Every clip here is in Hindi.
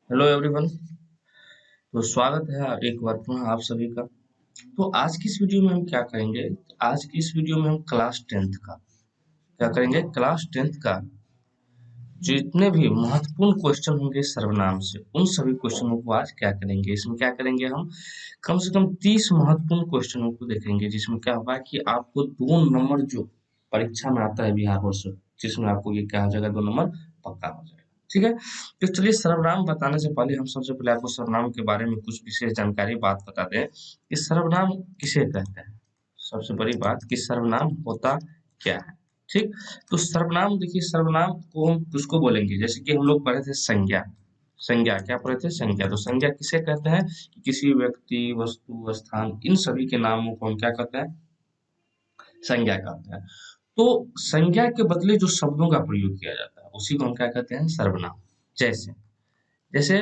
Hello everyone. तो स्वागत है एक बार पुनः आप सभी का। तो आज की इस वीडियो में हम क्या करेंगे? आज की इस वीडियो में हम क्लास 10th का क्या करेंगे? क्लास 10th का जितने भी महत्वपूर्ण क्वेश्चन होंगे सर्वनाम से, उन सभी क्वेश्चनों को आज क्या करेंगे, इसमें क्या करेंगे, हम कम से कम 30 महत्वपूर्ण क्वेश्चनों को देखेंगे, जिसमें क्या होगा कि आपको 2 नंबर जो परीक्षा में आता है बिहार बोर्ड से, जिसमें आपको ये क्या हो जाएगा, 2 नंबर पक्का हो जाएगा। ठीक है, तो चलिए सर्वनाम बताने से पहले हम सबसे पहले आपको सर्वनाम के बारे में कुछ विशेष जानकारी बात बता दें कि सर्वनाम किसे कहते हैं। सबसे बड़ी बात कि सर्वनाम होता क्या है। ठीक, तो सर्वनाम देखिए, सर्वनाम को हम किसको बोलेंगे, जैसे कि हम लोग पढ़े थे संज्ञा। संज्ञा क्या पढ़े थे? संज्ञा। तो संज्ञा किसे कहते हैं कि किसी व्यक्ति, वस्तु, स्थान, इन सभी के नामों को हम क्या कहते हैं? संज्ञा कहते हैं। तो संज्ञा के बदले जो शब्दों का प्रयोग किया जाता है उसी को हम क्या कहते हैं? सर्वनाम। जैसे जैसे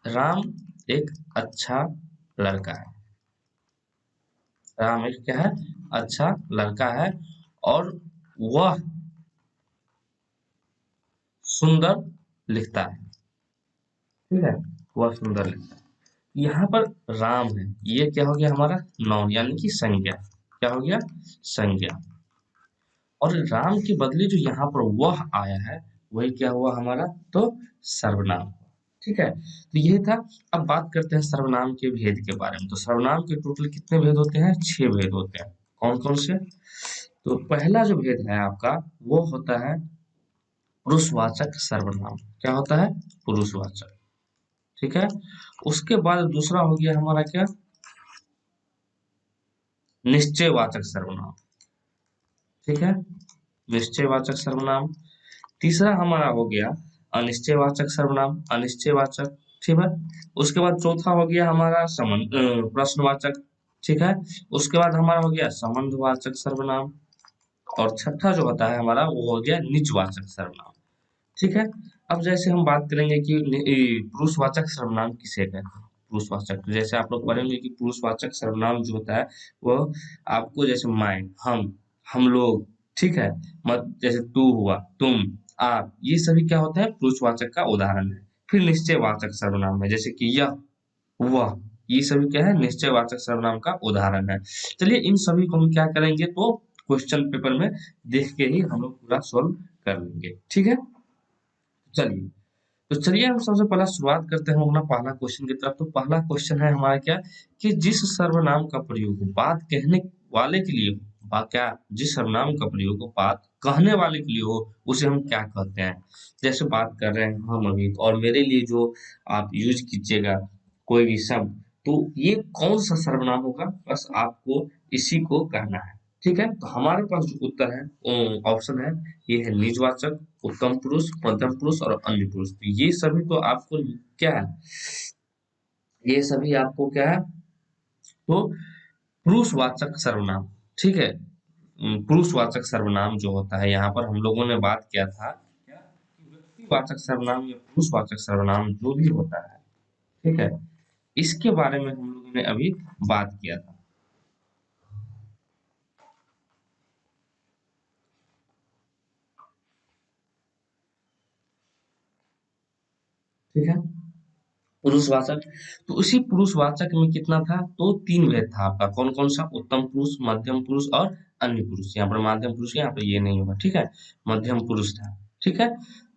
राम एक अच्छा लड़का है। राम एक क्या है? अच्छा लड़का है। और वह सुंदर लिखता है। ठीक है, वह सुंदर लिखता है। यहाँ पर राम है, ये क्या हो गया हमारा? नाउन यानी कि संज्ञा। क्या हो गया? संज्ञा। और राम के बदले जो यहाँ पर वह आया है, वही क्या हुआ हमारा? तो सर्वनाम। ठीक है, तो यही था। अब बात करते हैं सर्वनाम के भेद के बारे में। तो सर्वनाम के टोटल कितने भेद होते हैं? 6 भेद होते हैं। कौन कौन से? तो पहला जो भेद है आपका, वो होता है पुरुषवाचक सर्वनाम। क्या होता है? पुरुषवाचक। ठीक है, उसके बाद दूसरा हो गया हमारा क्या? निश्चयवाचक सर्वनाम। ठीक है, निश्चयवाचक सर्वनाम। तीसरा हमारा हो गया अनिश्चयवाचक सर्वनाम, अनिश्चयवाचक। ठीक है, उसके बाद चौथा हो गया हमारा प्रश्नवाचक। ठीक है, उसके बाद हमारा हो गया संबंधवाचक सर्वनाम। और छठा जो होता है हमारा, वो हो गया निजवाचक सर्वनाम। ठीक है, अब जैसे हम बात करेंगे कि पुरुषवाचक सर्वनाम किसे कहते हैं। पुरुषवाचक, तो जैसे आप लोग पढ़ेंगे कि पुरुषवाचक सर्वनाम जो होता है वो आपको, जैसे मैं, हम लोग। ठीक है, मत जैसे तू हुआ, तुम, आप, ये सभी क्या होता है? पुरुषवाचक का उदाहरण है। फिर निश्चयवाचक सर्वनाम है, जैसे कि यह, वह, ये सभी क्या है? निश्चयवाचक सर्वनाम का उदाहरण है। चलिए इन सभी को हम क्या करेंगे, तो क्वेश्चन पेपर में देख के ही हम लोग पूरा सोल्व कर लेंगे। ठीक है, चलिए, तो चलिए हम सबसे पहला शुरुआत करते हैं अपना पहला क्वेश्चन की तरफ। तो पहला क्वेश्चन है हमारा क्या, कि जिस सर्वनाम का प्रयोग बात कहने वाले के लिए क्या, जिस सर्वनाम का प्रयोग बात कहने वाले के लिए हो, उसे हम क्या कहते हैं। जैसे बात कर रहे हैं हम अभी, और मेरे लिए जो आप यूज कीजिएगा कोई भी शब्द, तो ये कौन सा सर्वनाम होगा, बस आपको इसी को कहना है। ठीक है, तो हमारे पास जो उत्तर है, ऑप्शन है, ये है निजवाचक, उत्तम पुरुष, मध्यम पुरुष और अन्य पुरुष। तो ये सभी तो आपको क्या है, ये सभी आपको क्या है, तो पुरुषवाचक सर्वनाम। ठीक है, पुरुषवाचक सर्वनाम जो होता है, यहाँ पर हम लोगों ने बात किया था क्या, कि व्यक्तिवाचक सर्वनाम या पुरुषवाचक सर्वनाम जो भी होता है, ठीक है, इसके बारे में हम लोगों ने अभी बात किया था। ठीक है, पुरुषवाचक, तो उसी पुरुषवाचक में कितना था, तो 3 भेद था आपका। कौन कौन सा? उत्तम पुरुष, मध्यम पुरुष और अन्य पुरुष। यहाँ पर मध्यम पुरुष, यहाँ पर ये नहीं होगा। ठीक है, मध्यम पुरुष था। ठीक है,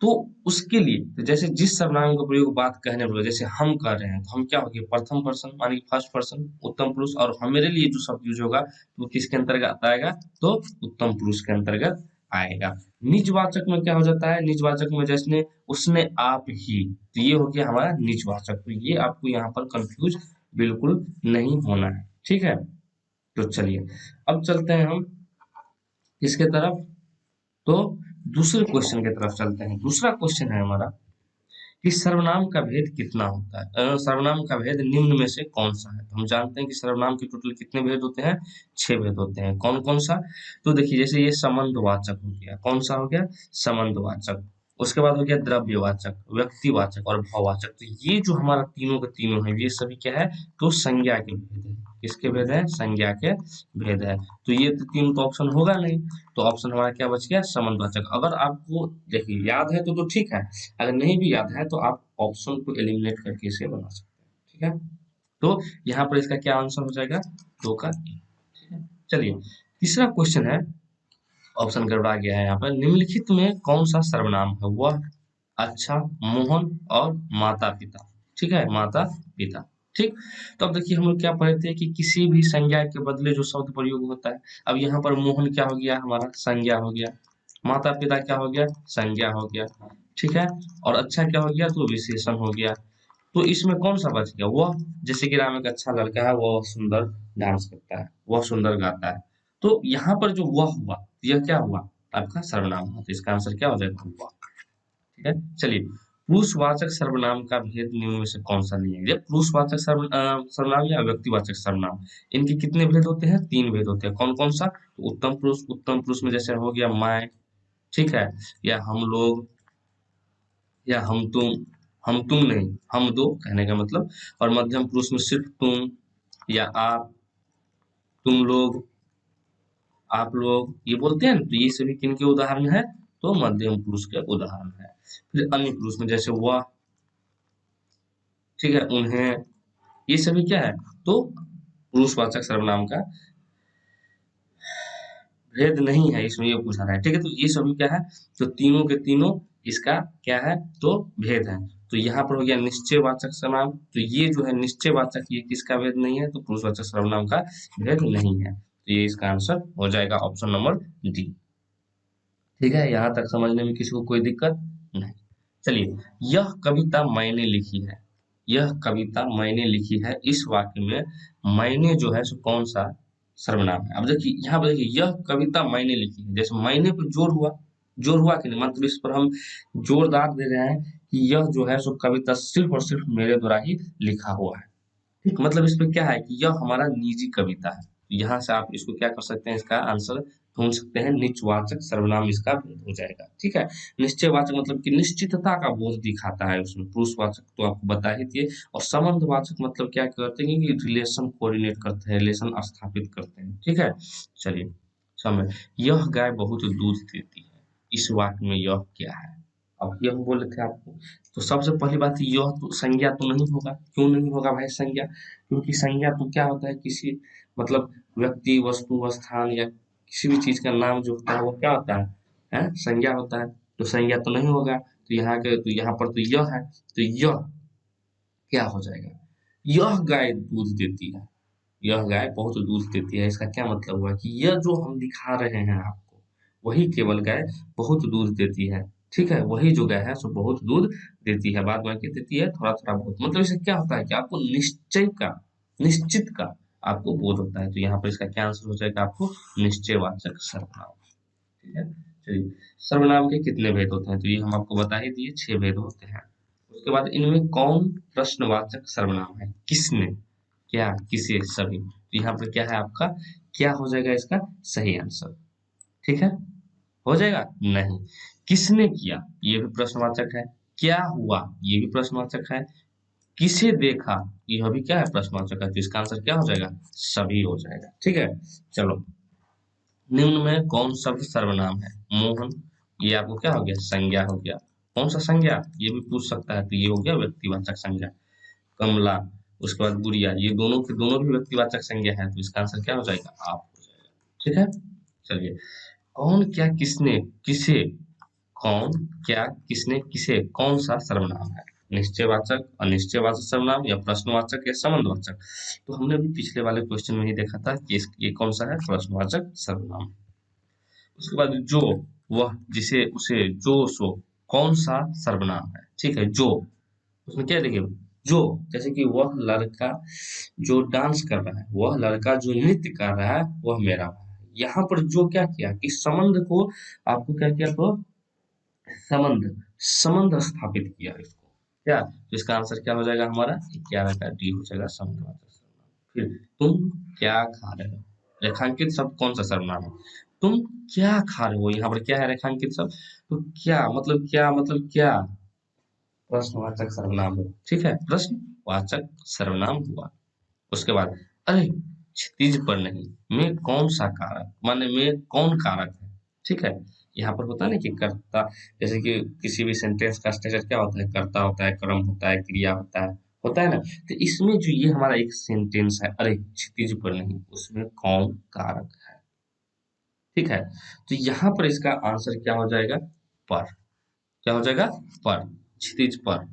तो उसके लिए तो जैसे जिस सर्वनाम का प्रयोग बात कहने पर, जैसे हम कर रहे हैं, तो हम क्या हो गए? प्रथम पर्सन मानी फर्स्ट पर्सन, उत्तम पुरुष। और हम मेरे लिए जो शब्द यूज होगा वो किसके अंतर्गत आएगा? तो उत्तम पुरुष के अंतर्गत आएगा। निजवाचक में क्या हो जाता है? निजवाचक में जैसे उसने, आप ही, तो ये हो गया हमारा निजवाचक। तो ये आपको यहाँ पर कंफ्यूज बिल्कुल नहीं होना है। ठीक है, तो चलिए अब चलते हैं हम किसके तरफ, तो दूसरे क्वेश्चन की तरफ चलते हैं। दूसरा क्वेश्चन है हमारा कि सर्वनाम का भेद कितना होता है। सर्वनाम का भेद निम्न में से कौन सा है। तो हम जानते हैं कि सर्वनाम के टोटल कितने भेद होते हैं? 6 भेद होते हैं। कौन कौन सा? तो देखिए, जैसे ये संबंधवाचक हो गया। कौन सा हो गया? संबंधवाचक। उसके बाद हो गया द्रव्यवाचक, व्यक्तिवाचक और भाववाचक। तो ये जो हमारा तीनों के तीनों है, ये सभी क्या है, तो संज्ञा के भेद है। किसके भेद है, संज्ञा के भेद है। तो ये तो तीनों तो ऑप्शन होगा नहीं, तो ऑप्शन हमारा क्या बच गया, संबंधवाचक। अगर आपको देखिए याद है तो ठीक है, अगर नहीं भी याद है तो आप ऑप्शन को एलिमिनेट करके इसे बना सकते हैं, ठीक है। तो यहाँ पर इसका क्या आंसर हो जाएगा, 2 का ए, ठीक है। चलिए तीसरा क्वेश्चन है, ऑप्शन गड़बड़ा गया है यहाँ पर। निम्नलिखित में कौन सा सर्वनाम है, वह, अच्छा, मोहन और माता पिता, ठीक है, माता पिता, ठीक। तो अब देखिए हम लोग क्या पढ़े थे कि किसी भी संज्ञा के बदले जो शब्द प्रयोग होता है। अब यहाँ पर मोहन क्या हो गया, हमारा संज्ञा हो गया, माता पिता क्या हो गया, संज्ञा हो गया, ठीक है। और अच्छा क्या हो गया, तो विशेषण हो गया। तो इसमें कौन सा बच गया, वह। जैसे कि राम एक अच्छा लड़का है, वह सुंदर डांस करता है, वह सुंदर गाता है। तो यहाँ पर जो वह हुआ, यह क्या हुआ, आपका सर्वनाम हुआ। तो इसका आंसर क्या हो जाएगा, वह, ठीक है। चलिए पुरुषवाचक सर्वनाम का भेद निम्न में से कौन सा नहीं है। ये पुरुषवाचक सर्वनाम या व्यक्तिवाचक सर्वनाम, इनके कितने भेद होते हैं, 3 भेद होते हैं। कौन कौन सा, तो उत्तम पुरुष में जैसे हो गया मैं, ठीक है, या हम लोग, या हम तुम नहीं, हम दो कहने का मतलब। और मध्यम पुरुष में सिर्फ तुम या आप, तुम लोग, आप लोग, ये बोलते हैं ना। तो ये सभी किनके उदाहरण है, तो मध्यम पुरुष के उदाहरण है। फिर अन्य पुरुष में जैसे वह, ठीक है, उन्हें, ये सभी क्या है, तो पुरुषवाचक सर्वनाम का भेद नहीं है, इसमें ये पूछा रहा है, ठीक है। तो ये सभी क्या है, तो तीनों के तीनों इसका क्या है, तो भेद है। तो यहाँ पर हो गया निश्चयवाचक सर्वनाम, तो ये जो है निश्चयवाचक, ये किसका भेद नहीं है, तो पुरुषवाचक सर्वनाम का भेद नहीं है। तो ये इसका आंसर हो जाएगा ऑप्शन नंबर डी, ठीक है। यहाँ तक समझने में किसी को कोई दिक्कत नहीं। चलिए, यह कविता मैंने लिखी है, यह कविता मैंने लिखी है, इस वाक्य में मैंने जो है सो कौन सा सर्वनाम है। अब देखिए यहाँ पर देखिए, यह कविता मैंने लिखी है, जैसे मैंने पर जोर हुआ, जोर हुआ कि नहीं, मतलब इस पर हम जोरदार दे रहे हैं कि यह जो है सो कविता सिर्फ और सिर्फ मेरे द्वारा ही लिखा हुआ है, ठीक। मतलब इसमें क्या है कि यह हमारा निजी कविता है। तो यहाँ से आप इसको क्या कर सकते हैं, इसका आंसर ढूंढ सकते हैं, निचवाचक सर्वनाम इसका भेद हो जाएगा, ठीक है। निश्चयवाचक मतलब कि निश्चितता का बोध दिखाता है उसमें, पुरुषवाचक तो आपको बता ही दिए। और संबंधवाचक मतलब क्या करते हैं कि रिलेशन कोऑर्डिनेट करते हैं, रिलेशन स्थापित करते हैं, ठीक है। चलिए समय, यह गाय बहुत दूध देती है, इस वाक्य में यह क्या है। अब यह बोले थे आपको, तो सबसे पहली बात, यह तो संज्ञा तो नहीं होगा। क्यों नहीं होगा भाई संज्ञा, क्योंकि संज्ञा तो क्या होता है, किसी मतलब व्यक्ति, वस्तु, स्थान या किसी भी चीज का नाम जो होता है वो क्या होता है, संज्ञा होता है। तो संज्ञा तो नहीं होगा, तो यहाँ पर तो यह है, तो यह क्या हो जाएगा, यह गाय दूध देती है, यह गाय बहुत दूध देती है। इसका क्या मतलब हुआ कि यह जो हम दिखा रहे हैं आपको, वही केवल गाय बहुत दूध देती है, ठीक है। वही जो गाय है सो बहुत दूध देती है, बाद बाकी देती है थोड़ा थोड़ा बहुत। मतलब इससे क्या होता है कि आपको निश्चय का, निश्चित का आपको बोध होता है। तो यहाँ पर इसका क्या आंसर हो जाएगा, आपको निश्चयवाचक सर्वनाम, ठीक है। चलिए सर्वनाम के कितने भेद होते हैं, तो ये हम आपको बता ही दिए, 6 भेद होते हैं। उसके बाद इनमें कौन प्रश्नवाचक सर्वनाम है, किसने, क्या, किसे, सभी। तो यहाँ पर क्या है आपका, क्या हो जाएगा इसका सही आंसर, ठीक है। हो जाएगा नहीं, किसने किया ये भी प्रश्नवाचक है, क्या हुआ ये भी प्रश्नवाचक है, किसे देखा यह भी क्या है, प्रश्नवाचक है। तो इसका आंसर क्या हो जाएगा, सभी हो जाएगा, ठीक है। चलो निम्न में कौन शब्द सर्वनाम है, मोहन, ये आपको क्या हो गया, संज्ञा हो गया। कौन सा संज्ञा, ये भी पूछ सकता है, तो ये हो गया व्यक्तिवाचक संज्ञा। कमला, उसके बाद गुड़िया, ये दोनों के दोनों भी व्यक्तिवाचक संज्ञा है। तो इसका आंसर क्या हो जाएगा, आप हो जाएगा, ठीक है। चलिए कौन, क्या, किसने, किसे, कौन, क्या, किसने, किसे, कौन सा सर्वनाम है, निश्चयवाचक, अनिश्चयवाचक सर्वनाम या प्रश्नवाचक या संबंधवाचक। तो हमने भी पिछले वाले क्वेश्चन में ही देखा था कि ये कौन सा है, प्रश्नवाचक सर्वनाम। उसके बाद जो, वह, जिसे, उसे, जो, सो, कौन सा सर्वनाम है, ठीक है। जो, उसमें क्या देखिए, जो, जैसे कि वह लड़का जो डांस कर रहा है, वह लड़का जो नृत्य कर रहा है, वह मेरा भाई है। यहाँ पर जो क्या किया कि संबंध को, आपको क्या किया, तो संबंध, संबंध स्थापित किया इसको, क्या। तो इसका आंसर क्या हो जाएगा हमारा, 11 का डी हो जाएगा, संबंधवाचक सर्वनाम। फिर तुम क्या खा रहे हो, रेखांकित शब्द कौन सा सर्वनाम है, तुम क्या खा रहे हो, यहाँ पर क्या है रेखांकित शब्द, तो क्या मतलब क्या, मतलब क्या, प्रश्नवाचक सर्वनाम हुआ, ठीक है, प्रश्नवाचक सर्वनाम हुआ। उसके बाद अरे क्षितिज पर नहीं, में कौन सा कारक, माने में कौन कारक है, ठीक है। यहाँ पर होता है ना कि कर्ता, जैसे कि किसी भी सेंटेंस का स्ट्रक्चर क्या होता है, कर्ता होता है, कर्म होता है, क्रिया होता है ना। तो इसमें जो ये हमारा एक सेंटेंस है अरे क्षितिज पर नहीं, उसमें कौन कारक है, ठीक है। तो यहाँ पर इसका आंसर क्या हो जाएगा, पर, क्या हो जाएगा, पर, क्षितिज पर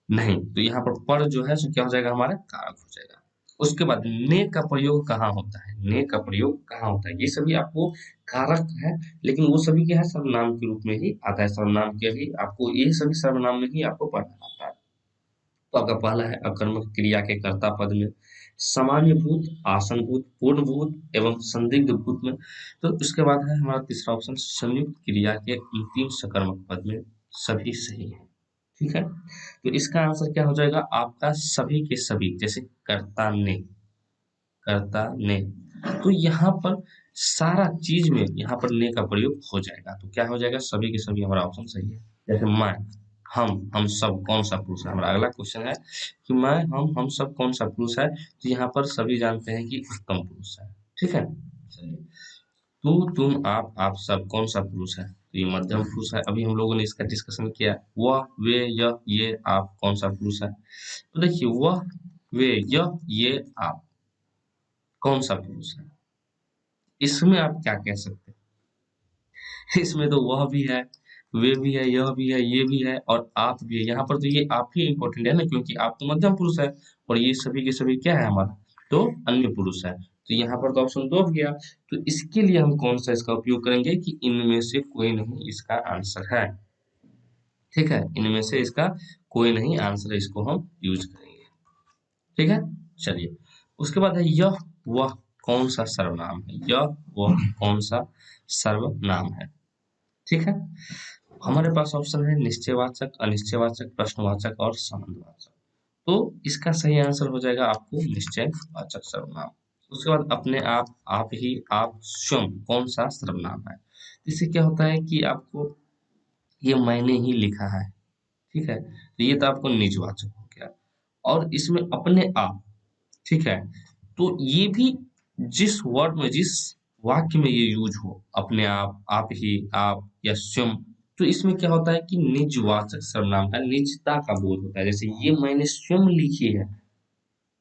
नहीं, तो यहाँ पर जो है सो क्या हो जाएगा, हमारा कारक हो जाएगा। उसके बाद ने का प्रयोग कहाँ होता है, ने का प्रयोग कहाँ होता है, ये सभी आपको कारक है, लेकिन वो सभी क्या है, सर्वनाम के रूप में ही आता है, सर्वनाम के भी आपको ये सभी सर्वनाम में ही आपको पढ़ना आता है। तो आपका पहला है अकर्मक क्रिया के कर्ता पद में, सामान्य भूत, आसन भूत, पूर्ण भूत एवं संदिग्ध भूत में। तो उसके बाद है हमारा तीसरा ऑप्शन संयुक्त क्रिया के अंतिम सकर्मक पद में, सभी सही है, ठीक है। तो इसका आंसर क्या हो जाएगा आपका, सभी के सभी, जैसे कर्ता ने, कर्ता ने, तो यहाँ पर सारा चीज में यहाँ पर ने का प्रयोग हो जाएगा, तो क्या हो जाएगा, सभी के सभी हमारा ऑप्शन सही है। जैसे मैं, हम सब कौन सा पुरुष है, हमारा अगला क्वेश्चन है कि मैं, हम सब कौन सा पुरुष है, तो यहाँ पर सभी जानते हैं कि उत्तम पुरुष है, ठीक है। चलिए, तू, तुम, आप सब कौन सा पुरुष है, तो ये मध्यम पुरुष है, अभी हम लोगों ने इसका डिस्कशन किया। वह, वे, यह, ये, आप कौन सा पुरुष है, तो देखिए वह, वे, यह, ये, आप कौन सा पुरुष है, इसमें आप क्या कह सकते हैं, इसमें तो वह भी है, वे भी है, यह भी है, ये भी है और आप भी है। यहाँ पर तो ये आप ही इम्पोर्टेंट है ना, क्योंकि आप तो मध्यम पुरुष है और ये सभी के सभी क्या है हमारा, तो अन्य पुरुष है। तो यहाँ पर तो ऑप्शन 2 हो गया। तो इसके लिए हम कौन सा इसका उपयोग करेंगे कि इनमें से कोई नहीं इसका आंसर है, ठीक है, इनमें से इसका कोई नहीं आंसर है, इसको हम यूज करेंगे, ठीक है। चलिए, उसके बाद है यह वह कौन सा सर्वनाम है, यह वह कौन सा सर्वनाम है, ठीक है। हमारे पास ऑप्शन है निश्चयवाचक, अनिश्चयवाचक, प्रश्नवाचक और संबंधवाचक। तो इसका सही आंसर हो जाएगा आपको निश्चयवाचक सर्वनाम। उसके बाद अपने आप ही, आप, स्वयं कौन सा सर्वनाम है। इससे क्या होता है कि आपको ये मैंने ही लिखा है, ठीक है, तो ये तो आपको निजवाचक हो गया। और इसमें अपने आप, ठीक है, तो ये भी जिस वर्ड में, जिस वाक्य में ये यूज हो, अपने आप ही, आप या स्वयं, तो इसमें क्या होता है कि निजवाचक सर्वनाम का निजता का बोध होता है। जैसे ये मैंने स्वयं लिखी है,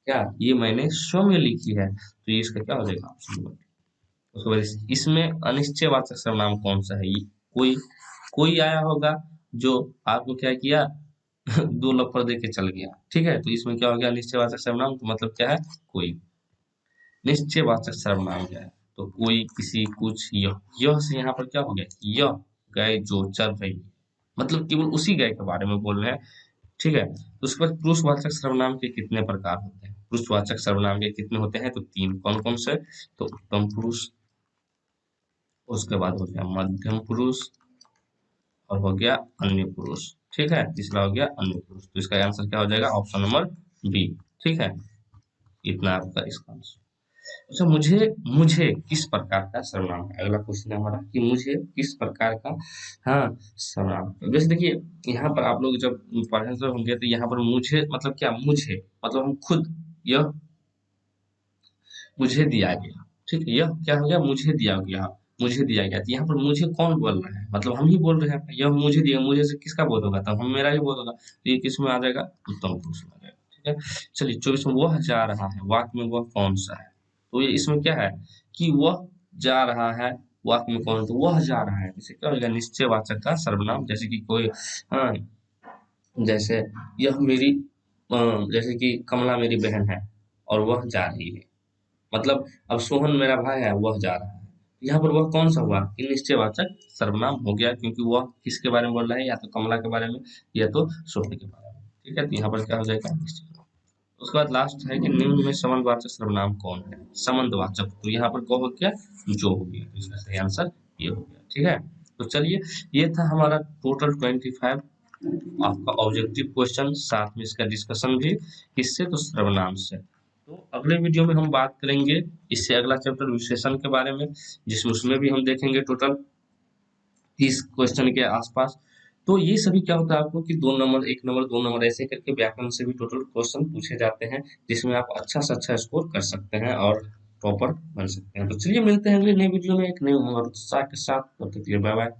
क्या ये मैंने स्वयं लिखी है, तो ये इसका क्या हो जाएगा ऑप्शन नंबर। उसके बाद इसमें अनिश्चयवाचक सर्वनाम कौन सा है, ये कोई आया होगा जो आपको क्या किया दो लफड़ दे के चल गया, ठीक है, तो इसमें क्या हो गया निश्चयवाचक सर्वनाम, तो मतलब क्या है, कोई। निश्चयवाचक सर्वनाम क्या है, तो कोई, किसी, कुछ, यह से यहाँ पर क्या हो गया, यह गाय जो चल रही, मतलब केवल उसी गाय के बारे में बोल रहे हैं, ठीक है। तो उसके बाद पुरुषवाचक सर्वनाम के कितने प्रकार होते हैं, पुरुषवाचक सर्वनाम के कितने होते हैं, तो 3, कौन कौन से, तो उत्तम पुरुष, उसके बाद हो गया मध्यम पुरुष और हो गया अन्य पुरुष, ठीक है, तीसरा हो गया अन्य पुरुष। तो इसका आंसर क्या हो जाएगा ऑप्शन नंबर बी, ठीक है, इतना आपका इसका आंसर। अच्छा, मुझे मुझे किस प्रकार का सर्वनाम है, अगला क्वेश्चन है हमारा कि मुझे किस प्रकार का, हाँ, सर्वनाम। वैसे देखिए, यहाँ पर आप लोग जब पढ़ने से होंगे तो यहाँ पर मुझे मतलब क्या, मुझे मतलब हम खुद, यह मुझे दिया गया, ठीक है, यह क्या हो गया, मुझे दिया गया, मुझे दिया गया, तो यहाँ पर मुझे कौन बोल रहा है, मतलब हम ही बोल रहे हैं, यह मुझे दिया, मुझे से किसका बोध होगा, तब हम मेरा ही बोध होगा, तो ये किस में आ जाएगा, उत्तम पुरुष में आ जाएगा, ठीक है। चलिए 24 में वह जा रहा है, वाक्य में वह कौन सा है, तो ये इसमें क्या है कि वह जा रहा है, वाक्य में कौन, तो वह जा रहा है, इसे क्या हो जाएगा निश्चयवाचक का सर्वनाम। जैसे कि कोई, हाँ, जैसे यह मेरी, जैसे कि कमला मेरी बहन है और वह जा रही है, मतलब अब सोहन मेरा भाई है, वह जा रहा है, यहाँ पर वह कौन सा हुआ कि निश्चयवाचक सर्वनाम हो गया, क्योंकि वह किसके बारे में बोल रहा है, या तो कमला के बारे में या तो सोहन के बारे में, ठीक है, तो यहाँ पर क्या हो जाएगा निश्चय। उसके बाद लास्ट है कि निम्न में संबंधवाचक सर्वनाम कौन है, संबंधवाचक, तो यहाँ पर कौन हो गया, जो हो गया, तो इसका सही आंसर ये हो गया, ठीक है। तो चलिए, ये था हमारा टोटल 25 आपका ऑब्जेक्टिव क्वेश्चन, साथ में इसका डिस्कशन भी, किससे, तो सर्वनाम से। तो अगले वीडियो में हम बात करेंगे इससे अगला चैप्टर विश्लेषण के बारे में, जिसमें उसमें भी हम देखेंगे टोटल 30 क्वेश्चन के आसपास। तो ये सभी क्या होता है आपको कि 2 नंबर 1 नंबर 2 नंबर ऐसे करके व्याकरण से भी टोटल क्वेश्चन पूछे जाते हैं, जिसमें आप अच्छा से अच्छा स्कोर कर सकते हैं और टॉपर बन सकते हैं। तो चलिए मिलते हैं अगले नए वीडियो में एक नए उत्साह के साथ। तब तक के लिए बाय बाय।